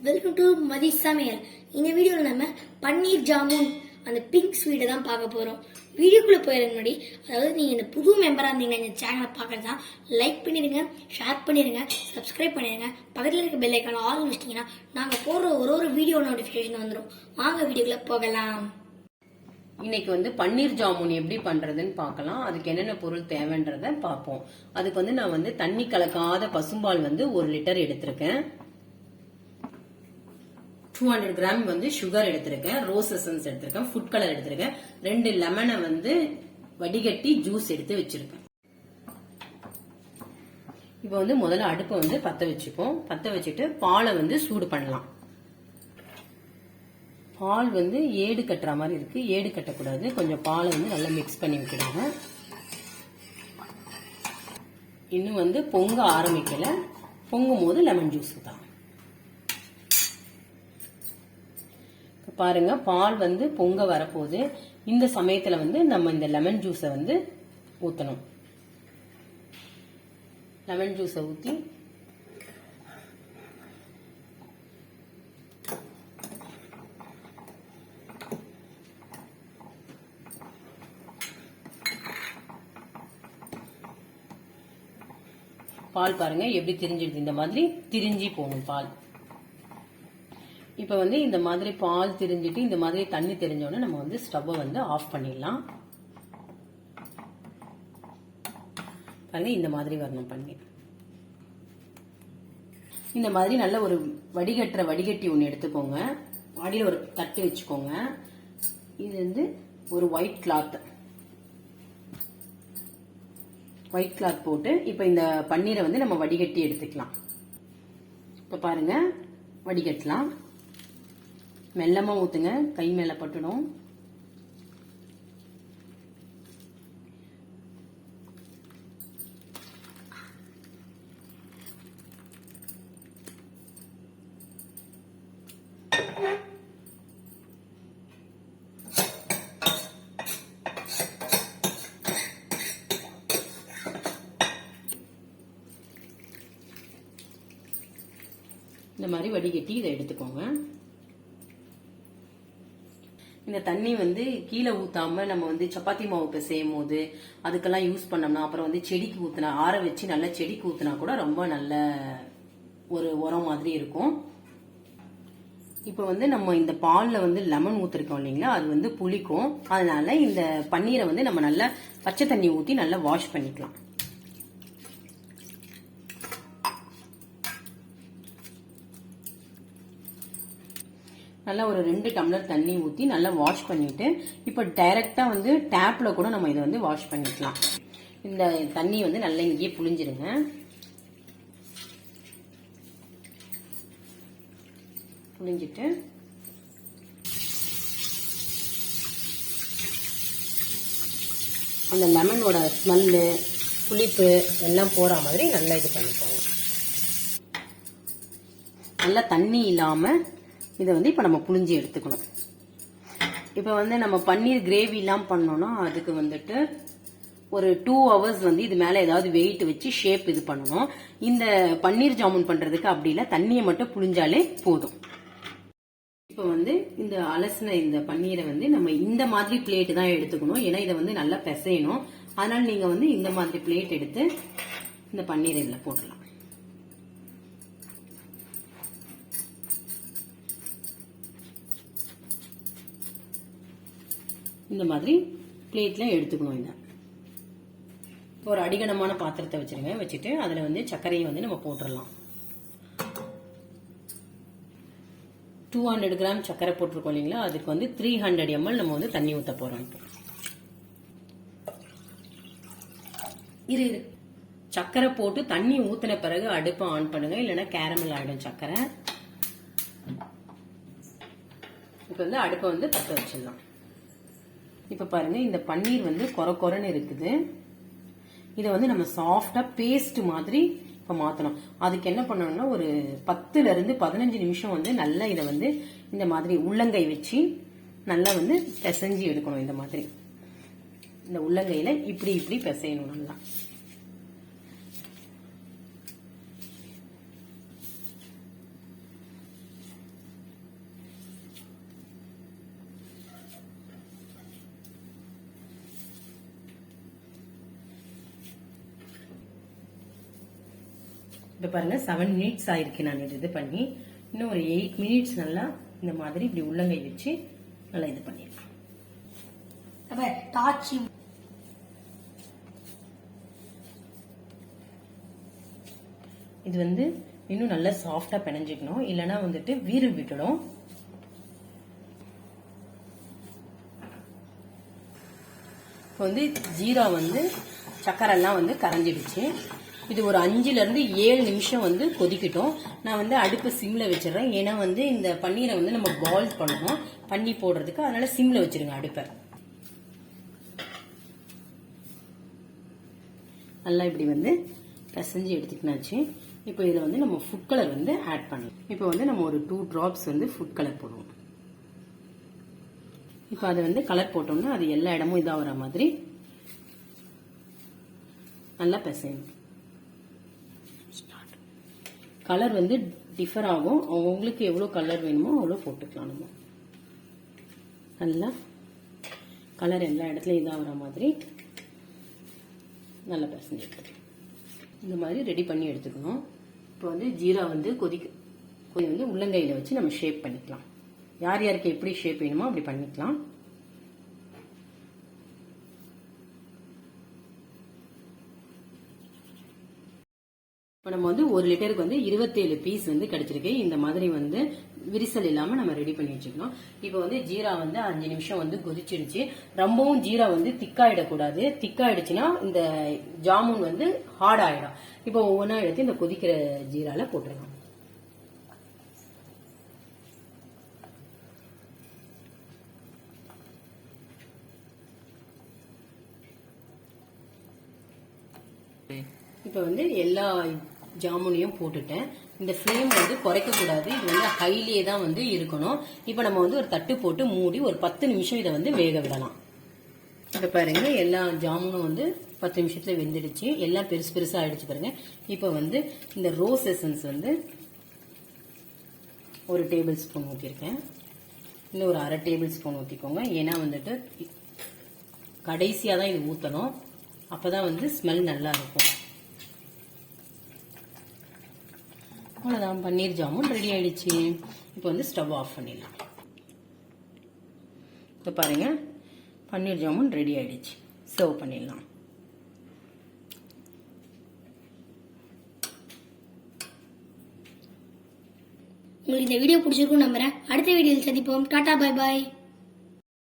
Welcome to Mathi's சமையல். இந்த வீடியோவில் நம்ம பன்னீர் ஜாமுன் அந்த பிங்க் ஸ்வீட்டை தான் பார்க்க போகிறோம். வீடியோக்குள்ளே போயிடுற முன்னாடி, அதாவது நீங்கள் இந்த புது மெம்பராக இருந்தீங்கன்னா இந்த சேனலை பார்க்குறதா லைக் பண்ணிடுங்க, ஷேர் பண்ணிடுங்க, சப்ஸ்கிரைப் பண்ணிடுங்க. பக்கத்தில் இருக்க பெல் ஐக்கான ஆல் வச்சிட்டிங்கன்னா நாங்கள் போடுற ஒரு வீடியோ நோட்டிஃபிகேஷன் வந்துடும். வாங்க வீடியோக்குள்ளே போகலாம். இன்னைக்கு வந்து பன்னீர் ஜாமுன் எப்படி பண்றதுன்னு பார்க்கலாம். அதுக்கு என்னென்ன பொருள் தேவைன்றத பார்ப்போம். அதுக்கு வந்து நான் வந்து தண்ணி கலக்காத பசும்பால் வந்து 1 லிட்டர் எடுத்திருக்கேன். 200 கிராம் வந்து சுகர் எடுத்திருக்கேன், ரோஸ் எசன்ஸ் எடுத்திருக்கேன், ஃபுட் கலர் எடுத்திருக்கேன், 2 லெமனை வந்து வடிகட்டி ஜூஸ் எடுத்து வச்சிருக்கேன். இப்போ வந்து முதல்ல அடுப்பை வந்து பத்த வச்சுப்போம். பத்த வச்சுட்டு பாலை வந்து சூடு பண்ணலாம். பால் வந்து ஏடு கட்டுற மாதிரி இருக்கு, ஏடு கட்டக்கூடாது. கொஞ்சம் பாலை வந்து நல்லா மிக்ஸ் பண்ணி விட்டுடுங்க. இன்னும் வந்து பொங்க ஆரம்பிக்கல, பொங்கும் போது லெமன் ஜூஸ் தான். பாருங்க, பால் வந்து பொங்க வரப்போகுது. இந்த சமயத்துல வந்து நம்ம இந்த லெமன் ஜூஸை வந்து ஊத்தணும். லெமன் ஜூஸை ஊத்தி பால் பாருங்க எப்படி திரிஞ்சிடுது. இந்த மாதிரி திரிஞ்சி போகணும் பால். இப்ப வந்து இந்த மாதிரி பால் திரிஞ்சிட்டு இந்த மாதிரி தண்ணி தெரிஞ்சோடனே நம்ம வந்து ஸ்டவ்வை வந்து ஆஃப் பண்ணிடலாம். பாருங்க, இந்த மாதிரி வரணும் பண்ணி. இந்த மாதிரி நல்ல ஒரு வடிகட்டி ஒன்று எடுத்துக்கோங்க. அடியில் ஒரு தட்டு வச்சுக்கோங்க. இது வந்து ஒரு ஒயிட் கிளாத் போட்டு இப்ப இந்த பன்னீரை வந்து நம்ம வடிகட்டி எடுத்துக்கலாம். இப்ப பாருங்க, வடிகட்டலாம். மெல்லமா ஊத்துங்க, கை மேல பட்டுடும். இந்த மாதிரி வடிகட்டி இதை எடுத்துக்கோங்க. இந்த தண்ணி வந்து கீழே ஊத்தாம நம்ம வந்து சப்பாத்தி மாவு பிசையும் போது அதுக்கெல்லாம் யூஸ் பண்ணோம்னா, அப்புறம் வந்து செடிக்கு ஊத்தினா, ஆற வச்சு நல்லா செடிக்கு ஊத்தினா கூட ரொம்ப நல்ல ஒரு உரம் மாதிரி இருக்கும். இப்ப வந்து நம்ம இந்த பால்ல வந்து லெமன் ஊத்திருக்கோம் இல்லைங்களா, அது வந்து புளிக்கும். அதனால இந்த பன்னீரை வந்து நம்ம நல்லா பச்சை தண்ணி ஊத்தி நல்லா வாஷ் பண்ணிக்கலாம். நல்லா ஒரு 2 டம்ளர் தண்ணி ஊத்தி நல்லா வாஷ் பண்ணிட்டு, இப்ப டைரக்டா வந்து டேப்ல கூட நம்ம இதை வந்து வாஷ் பண்ணிக்கலாம். இந்த தண்ணி வந்து நல்லா இங்கேயே புளிஞ்சிருங்க. புளிஞ்சிட்டு அந்த லெமனோட ஸ்மெல்லு, புளிப்பு எல்லாம் போற மாதிரி நல்லா இது பண்ணிக்கோங்க. நல்லா தண்ணி இல்லாம இதை வந்து இப்ப நம்ம புளிஞ்சி எடுத்துக்கணும். இப்ப வந்து நம்ம பன்னீர் கிரேவி எல்லாம் பண்ணோம்னா அதுக்கு வந்துட்டு ஒரு 2 ஹவர்ஸ் வந்து இது மேல ஏதாவது வெயிட் வச்சு ஷேப் இது பண்ணணும். இந்த பன்னீர் ஜாமுன் பண்றதுக்கு அப்படி இல்ல, தண்ணியை மட்டும் புளிஞ்சாலே போதும். இப்ப வந்து இந்த அலசின இந்த பன்னீரை வந்து நம்ம இந்த மாதிரி பிளேட் தான் எடுத்துக்கணும். ஏன்னா இதை வந்து நல்லா பிசையணும். அதனால நீங்க வந்து இந்த மாதிரி பிளேட் எடுத்து இந்த பன்னீரை இதுல போடலாம். இந்த மாதிரி பிளேட்ல எடுத்துக்கணும். இந்த ஒரு அடிகனமான பாத்திரத்தை வச்சிருங்க. வச்சுட்டு அதுல வந்து சர்க்கரையை வந்து நம்ம போட்டுடலாம். 200 கிராம் சர்க்கரை போட்டிருக்கோம் இல்லைங்களா, அதுக்கு வந்து 300 ml நம்ம வந்து தண்ணி ஊத்த போறோம். இரு சர்க்கரை போட்டு தண்ணி ஊத்தின பிறகு அடுப்பை ஆன் பண்ணுங்க, இல்லைன்னா கேரமல் ஆயிடும் சர்க்கரை. இப்ப வந்து அடுப்பை வந்து பத்த வச்சிடலாம். இப்ப பாருங்க, இந்த பன்னீர் வந்து கொரன்னு இருக்குது. இதை வந்து நம்ம சாஃப்டா பேஸ்ட் மாதிரி இப்ப மாத்தணும். அதுக்கு என்ன பண்ணணும்னா ஒரு 10 இருந்து 15 நிமிஷம் வந்து நல்லா இதை வந்து இந்த மாதிரி உள்ளங்கை வச்சு நல்லா வந்து பிசைஞ்சு எடுக்கணும். இந்த மாதிரி இந்த உள்ளங்கையில இப்படி இப்படி பிசையணும் நல்லா. இப்போ பாருங்க 7 மினிட்ஸ் ஆயிருக்கு நான் இது பண்ணி. இன்னும் ஒரு 8 மினிட்ஸ் நல்லா இந்த மாதிரி இப்படி உள்ளங்கை வச்சு நல்லா இது பண்ணிடலாம். இது வந்து இன்னும் நல்லா சாஃப்டா பிணைஞ்சிக்கணும், இல்லைன்னா வந்துட்டு வீறு விட்டுடும். இப்போ வந்து ஜீரா வந்து சக்கரை எல்லாம் வந்து கரைஞ்சிடுச்சு. இது ஒரு 5ல இருந்து 7 நிமிஷம் வந்து கொதிக்கட்டும். நான் வந்து அடுப்பு சிம்ல வச்சிடறேன். ஏன்னா வந்து இந்த பன்னீரை வந்து நம்ம பாயில் பண்ணணும் பண்ணி போடுறதுக்கு, அதனால சிம்ல வச்சிருங்க அடுப்பை. நல்லா இப்படி வந்து பிசைஞ்சு எடுத்துக்கினாச்சு. இப்போ இதில் வந்து நம்ம ஃபுட் கலர் வந்து ஆட் பண்ணலாம். இப்போ வந்து நம்ம ஒரு 2 drops வந்து ஃபுட் கலர் போடுவோம். இப்போ அதை வந்து கலர் போட்டோம்னா அது எல்லா இடமும் இதாகிற மாதிரி நல்லா பிசையணும். கலர் வந்து டிஃபர் ஆகும், உங்களுக்கு எவ்வளோ கலர் வேணுமோ அவ்வளோ போட்டுக்கலாம். நம்ம நல்லா கலர் எல்லா இடத்துலையும் இதாகிற மாதிரி நல்லா பிசைஞ்சு எடுத்துக்கலாம். இந்த மாதிரி ரெடி பண்ணி எடுத்துக்கணும். இப்போ வந்து ஜீரா வந்து கொஞ்சம் வந்து உள்ளங்கையில் வச்சு நம்ம ஷேப் பண்ணிக்கலாம். யார் யாருக்கு எப்படி ஷேப் வேணுமோ அப்படி பண்ணிக்கலாம். இப்போ நம்ம வந்து 1 லிட்டருக்கு வந்து 27 பீஸ் வந்து கிடைச்சிருக்கு. இந்த மாதிரி வந்து விரிசல் இல்லாம நம்ம ரெடி பண்ணி வச்சுக்கணும். இப்போ வந்து ஜீரா வந்து 5 நிமிஷம் வந்து கொதிச்சிடுச்சு. ரொம்பவும் ஜீரா வந்து திக்காயிடக்கூடாது. திக்காயிடுச்சுன்னா இந்த ஜாமுன் வந்து ஹார்ட் ஆயிடும். இப்போ ஒவ்வொன்றா எடுத்து இந்த கொதிக்கிற ஜீரால போட்டுடலாம். இப்போ வந்து எல்லா ஜாமுனையும் போட்டுட்டேன். இந்த ஃப்ளேம் வந்து குறைக்க கூடாது, இது வந்து ஹைலியே தான் வந்து இருக்கணும். இப்போ நம்ம வந்து ஒரு தட்டு போட்டு மூடி ஒரு 10 நிமிஷம் இதை வந்து வேக விடலாம். இப்போ பாருங்க எல்லா ஜாமுனும் வந்து 10 நிமிஷத்துல வெந்துடுச்சு. எல்லாம் பெருசு பெருசா ஆயிடுச்சு பாருங்க. இப்போ வந்து இந்த ரோஸ் எசன்ஸ் வந்து 1 டேபிள் ஸ்பூன் ஊற்றிருக்கேன். இன்னும் ஒரு 1/2 டேபிள் ஸ்பூன் ஊற்றிக்கோங்க. ஏன்னா வந்துட்டு கடைசியா தான் இது ஊற்றணும், அப்பதான் வந்து ஸ்மெல் நல்லா இருக்கும். அவ்வளோதான், பன்னீர் ஜாமுன் ரெடி ஆயிடுச்சு. இப்போ வந்து ஸ்டவ் ஆஃப் பண்ணிடலாம். இப்போ பாருங்க பன்னீர் ஜாமுன் ரெடி ஆயிடுச்சு. சர்வ் பண்ணிடலாம். உங்களுக்கு இந்த வீடியோ பிடிச்சிருக்கும் நம்புறேன். அடுத்த வீடியோவில் சந்திப்போம். Tata, bye bye.